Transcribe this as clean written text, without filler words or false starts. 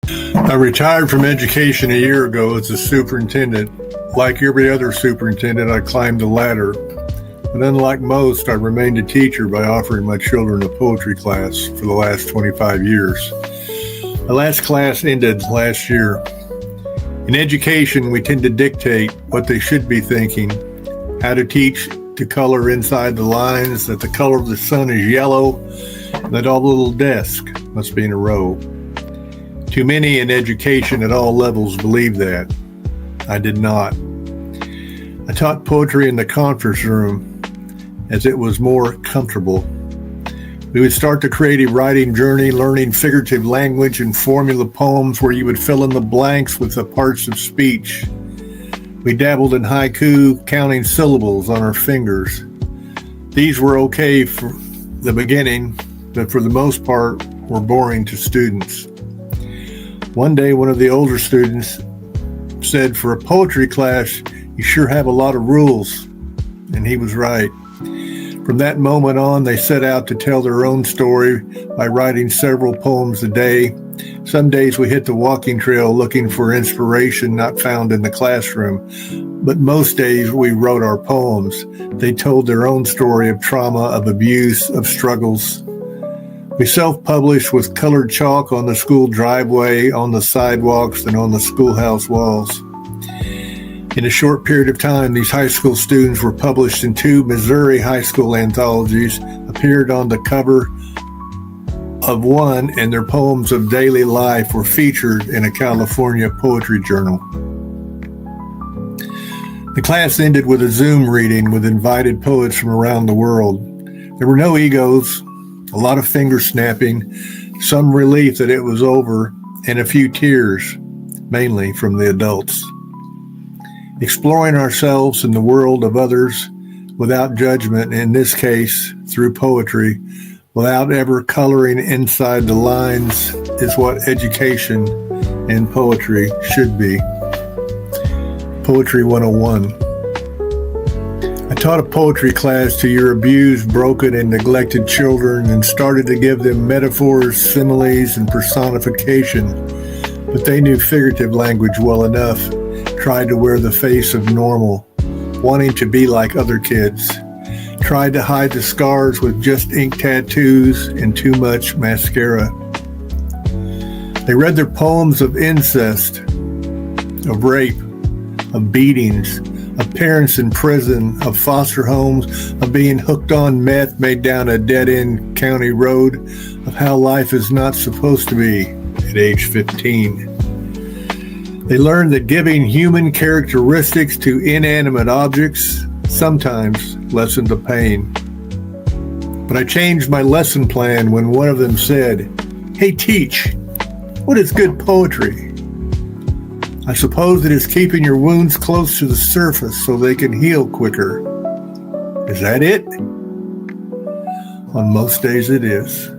I retired from education a year ago as a superintendent. Like every other superintendent, I climbed the ladder. But unlike most, I remained a teacher by offering my children a poetry class for the last 25 years. My last class ended last year. In education, we tend to dictate what they should be thinking, how to teach to color inside the lines, that the color of the sun is yellow, and that all the little desks must be in a row. Too many in education at all levels believe that. I did not. I taught poetry in the conference room as it was more comfortable. We would start the creative writing journey, learning figurative language and formula poems where you would fill in the blanks with the parts of speech. We dabbled in haiku, counting syllables on our fingers. These were okay for the beginning, but for the most part were boring to students. One day, one of the older students said, "For a poetry class, you sure have a lot of rules." And he was right. From that moment on, they set out to tell their own story by writing several poems a day. Some days we hit the walking trail looking for inspiration not found in the classroom, but most days we wrote our poems. They told their own story of trauma, of abuse, of struggles. We self-published with colored chalk on the school driveway, on the sidewalks, and on the schoolhouse walls. In a short period of time, these high school students were published in 2 Missouri high school anthologies, appeared on the cover of one, and their poems of daily life were featured in a California poetry journal. The class ended with a Zoom reading with invited poets from around the world. There were no egos, a lot of finger snapping, some relief that it was over, and a few tears, mainly from the adults. Exploring ourselves in the world of others without judgment, in this case, through poetry, without ever coloring inside the lines, is what education and poetry should be. Poetry 101. I taught a poetry class to your abused, broken, and neglected children and started to give them metaphors, similes, and personification. But they knew figurative language well enough, tried to wear the face of normal, wanting to be like other kids, tried to hide the scars with just ink tattoos and too much mascara. They read their poems of incest, of rape, of beatings, of parents in prison, of foster homes, of being hooked on meth made down a dead-end county road, of how life is not supposed to be at age 15. They learned that giving human characteristics to inanimate objects sometimes lessened the pain. But I changed my lesson plan when one of them said, "Hey, teach, what is good poetry?" I suppose it is keeping your wounds close to the surface so they can heal quicker. Is that it? On most days it is.